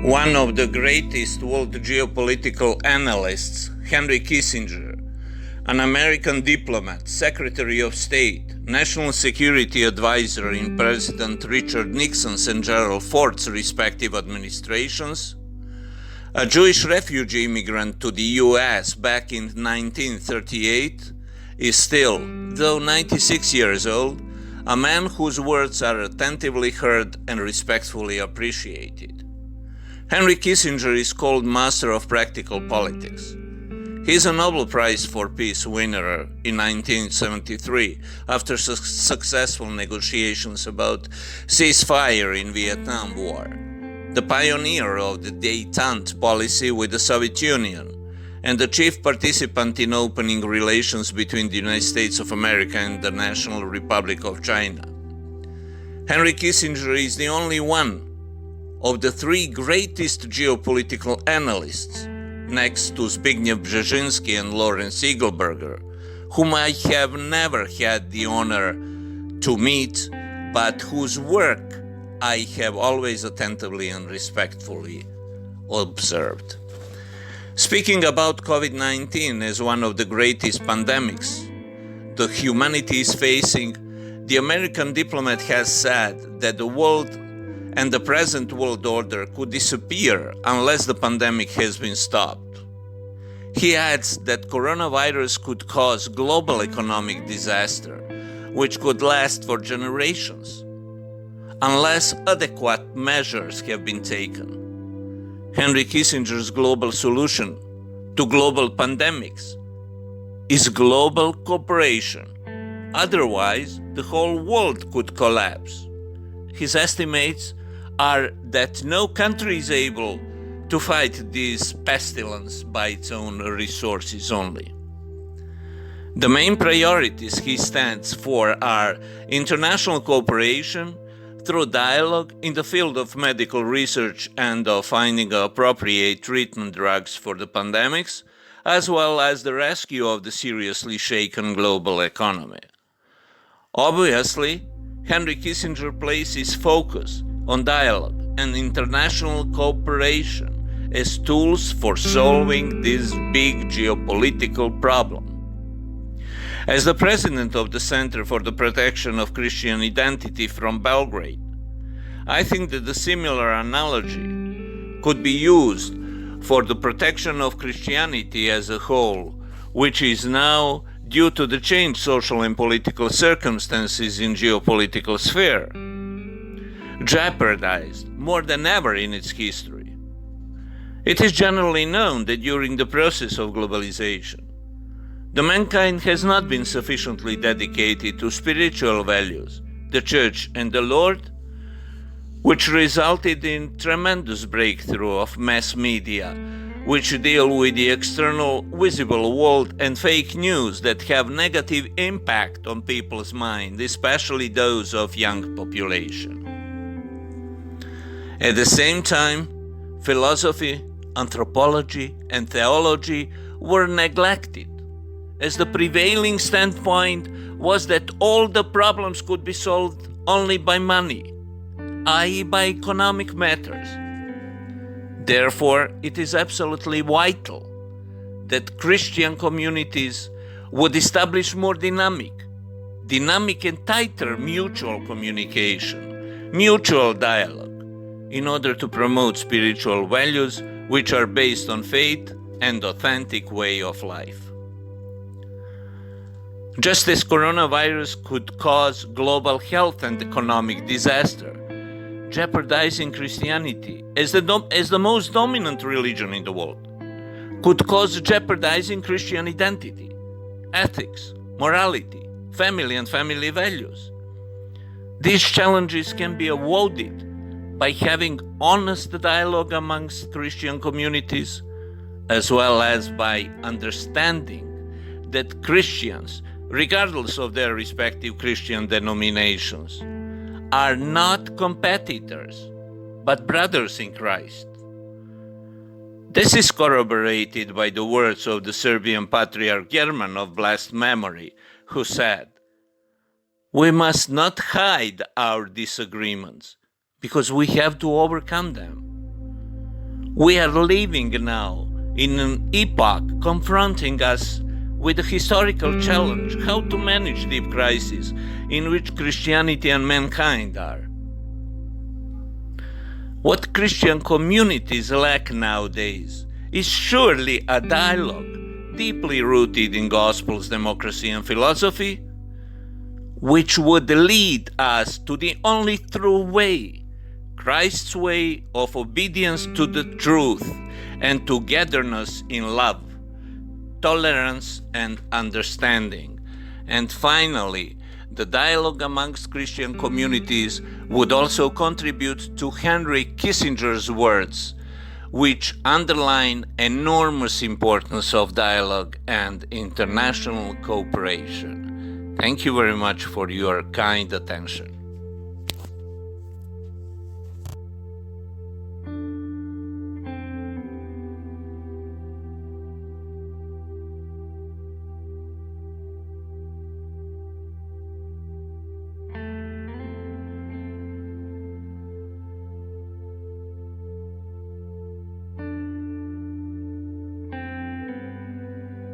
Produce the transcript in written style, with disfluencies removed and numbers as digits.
One of the greatest world geopolitical analysts, Henry Kissinger, an American diplomat, Secretary of State, National Security Advisor in President Richard Nixon's and Gerald Ford's respective administrations, a Jewish refugee immigrant to the US back in 1938, is still, though 96 years old, a man whose words are attentively heard and respectfully appreciated. Henry Kissinger is called Master of Practical Politics. He is a Nobel Prize for Peace winner in 1973 after successful negotiations about ceasefire in Vietnam War, the pioneer of the détente policy with the Soviet Union, and the chief participant in opening relations between the United States of America and the National Republic of China. Henry Kissinger is the only one of the three greatest geopolitical analysts, next to Zbigniew Brzezinski and Lawrence Eagleburger, whom I have never had the honor to meet, but whose work I have always attentively and respectfully observed. Speaking about COVID-19 as one of the greatest pandemics the humanity is facing, the American diplomat has said that the world and the present world order could disappear unless the pandemic has been stopped. He adds that coronavirus could cause global economic disaster, which could last for generations, unless adequate measures have been taken. Henry Kissinger's global solution to global pandemics is global cooperation. Otherwise, the whole world could collapse. His estimates are that no country is able to fight this pestilence by its own resources only. The main priorities he stands for are international cooperation through dialogue in the field of medical research and of finding appropriate treatment drugs for the pandemics, as well as the rescue of the seriously shaken global economy. Obviously, Henry Kissinger places focus on dialogue and international cooperation as tools for solving this big geopolitical problem. As the president of the Center for the Protection of Christian Identity from Belgrade, I think that a similar analogy could be used for the protection of Christianity as a whole, which is now, due to the changed social and political circumstances in geopolitical sphere, jeopardized more than ever in its history. It is generally known that during the process of globalization, the mankind has not been sufficiently dedicated to spiritual values, the Church and the Lord, which resulted in tremendous breakthrough of mass media, which deal with the external visible world and fake news that have negative impact on people's mind, especially those of young population. At the same time, philosophy, anthropology, and theology were neglected, as the prevailing standpoint was that all the problems could be solved only by money, i.e. by economic matters. Therefore, it is absolutely vital that Christian communities would establish more dynamic and tighter mutual communication, mutual dialogue, in order to promote spiritual values which are based on faith and authentic way of life. Just as coronavirus could cause global health and economic disaster, jeopardizing Christianity as the most dominant religion in the world could cause jeopardizing Christian identity, ethics, morality, family and family values. These challenges can be avoided by having honest dialogue amongst Christian communities, as well as by understanding that Christians, regardless of their respective Christian denominations, are not competitors, but brothers in Christ. This is corroborated by the words of the Serbian Patriarch German of blessed memory, who said, "We must not hide our disagreements, because we have to overcome them. We are living now in an epoch confronting us with a historical challenge: how to manage deep crises in which Christianity and mankind are. What Christian communities lack nowadays is surely a dialogue deeply rooted in Gospels, democracy, and philosophy, which would lead us to the only true way, Christ's way of obedience to the truth and togetherness in love, tolerance, and understanding. And finally, the dialogue amongst Christian communities would also contribute to Henry Kissinger's words, which underline enormous importance of dialogue and international cooperation. Thank you very much for your kind attention.